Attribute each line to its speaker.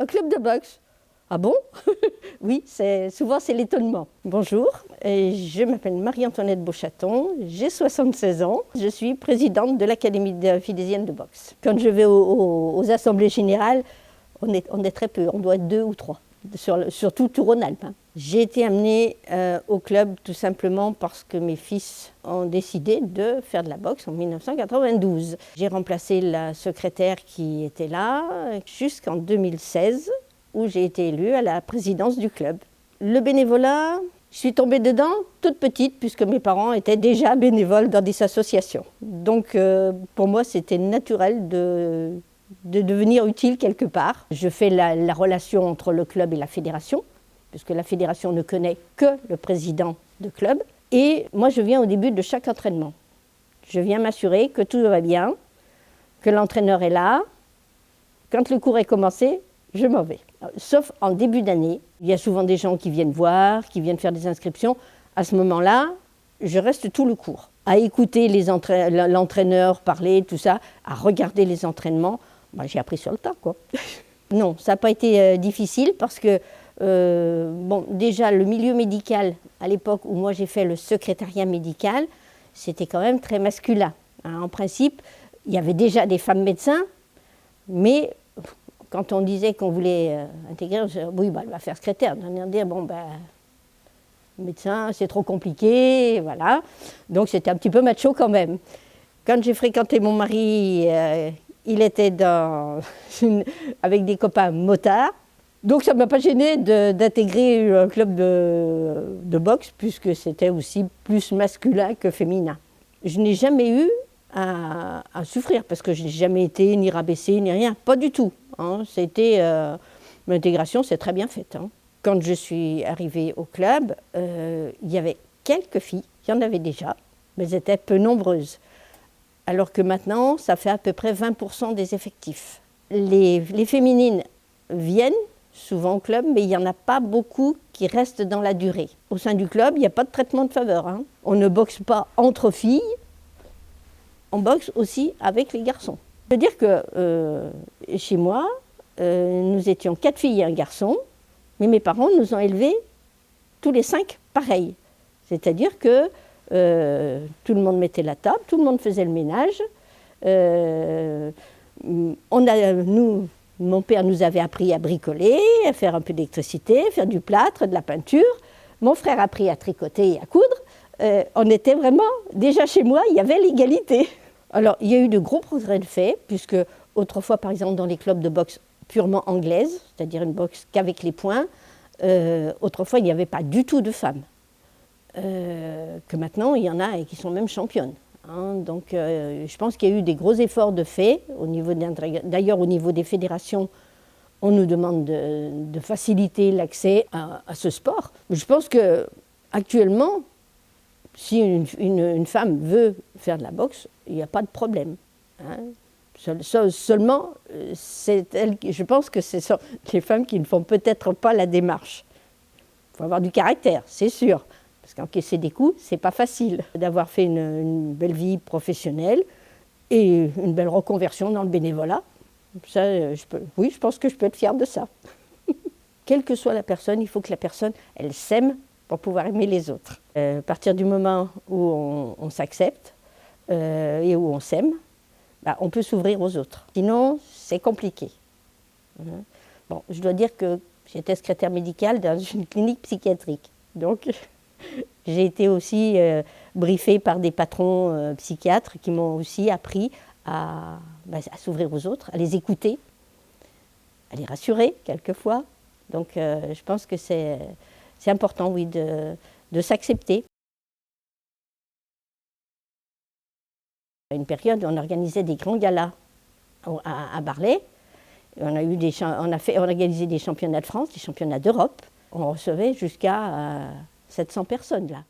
Speaker 1: un club de boxe. Ah bon? Oui, souvent c'est l'étonnement. Bonjour, je m'appelle Marie-Antoinette Beauchaton, j'ai 76 ans, je suis présidente de l'Académie fidésienne de boxe. Quand je vais aux assemblées générales, on est très peu, on doit être 2 ou 3, surtout tout Rhône-Alpes. J'ai été amenée au club tout simplement parce que mes fils ont décidé de faire de la boxe en 1992. J'ai remplacé la secrétaire qui était là jusqu'en 2016, où j'ai été élue à la présidence du club. Le bénévolat, je suis tombée dedans toute petite, puisque mes parents étaient déjà bénévoles dans des associations. Donc pour moi, c'était naturel de devenir utile quelque part. Je fais la relation entre le club et la fédération, puisque la fédération ne connaît que le président de club. Et moi, je viens au début de chaque entraînement. Je viens m'assurer que tout va bien, que l'entraîneur est là. Quand le cours est commencé, je m'en vais. Sauf en début d'année, il y a souvent des gens qui viennent voir, qui viennent faire des inscriptions. À ce moment-là, je reste tout le cours, à écouter l'entraîneur parler, tout ça, à regarder les entraînements. J'ai appris sur le tas, quoi. Non, ça n'a pas été difficile parce que, déjà, le milieu médical, à l'époque où moi j'ai fait le secrétariat médical, c'était quand même très masculin. En principe, il y avait déjà des femmes médecins, mais quand on disait qu'on voulait intégrer, on disait, oui, elle va faire secrétaire. On allait dire, médecin, c'est trop compliqué, voilà. Donc c'était un petit peu macho quand même. Quand j'ai fréquenté mon mari, il était avec des copains motards. Donc ça ne m'a pas gêné d'intégrer un club de boxe, puisque c'était aussi plus masculin que féminin. Je n'ai jamais eu à souffrir, parce que je n'ai jamais été ni rabaissée, ni rien, pas du tout. L'intégration s'est très bien faite. Quand je suis arrivée au club, il y avait quelques filles, il y en avait déjà, mais elles étaient peu nombreuses. Alors que maintenant, ça fait à peu près 20% des effectifs. Les féminines viennent souvent au club, mais il n'y en a pas beaucoup qui restent dans la durée. Au sein du club, il n'y a pas de traitement de faveur. On ne boxe pas entre filles, on boxe aussi avec les garçons. Je veux dire que chez moi, nous étions 4 filles et un garçon, mais mes parents nous ont élevés tous les 5 pareils. C'est-à-dire que tout le monde mettait la table, tout le monde faisait le ménage. Mon père nous avait appris à bricoler, à faire un peu d'électricité, faire du plâtre, de la peinture. Mon frère a appris à tricoter et à coudre. On était vraiment, déjà chez moi, il y avait l'égalité. Alors, il y a eu de gros progrès de fait, puisque autrefois, par exemple, dans les clubs de boxe purement anglaise, c'est-à-dire une boxe qu'avec les poings, autrefois, il n'y avait pas du tout de femmes. Que maintenant, il y en a et qui sont même championnes. Donc, je pense qu'il y a eu des gros efforts de fait. D'ailleurs, au niveau des fédérations, on nous demande de faciliter l'accès à ce sport. Je pense qu'actuellement, si une femme veut faire de la boxe, il n'y a pas de problème. Seulement, je pense que ce sont les femmes qui ne font peut-être pas la démarche. Il faut avoir du caractère, c'est sûr. Parce qu'encaisser des coups, c'est pas facile. D'avoir fait une belle vie professionnelle et une belle reconversion dans le bénévolat, ça, je pense que je peux être fière de ça. Quelle que soit la personne, il faut que la personne, elle s'aime pour pouvoir aimer les autres. À partir du moment où on s'accepte et où on s'aime, on peut s'ouvrir aux autres. Sinon, c'est compliqué. Bon, je dois dire que j'étais secrétaire médicale dans une clinique psychiatrique. Donc, j'ai été aussi briefée par des patrons psychiatres qui m'ont aussi appris à s'ouvrir aux autres, à les écouter, à les rassurer quelquefois. Donc, je pense que c'est important, oui, de s'accepter. À une période, on organisait des grands galas à Barlet. On a organisé des championnats de France, des championnats d'Europe. On recevait jusqu'à 700 personnes là.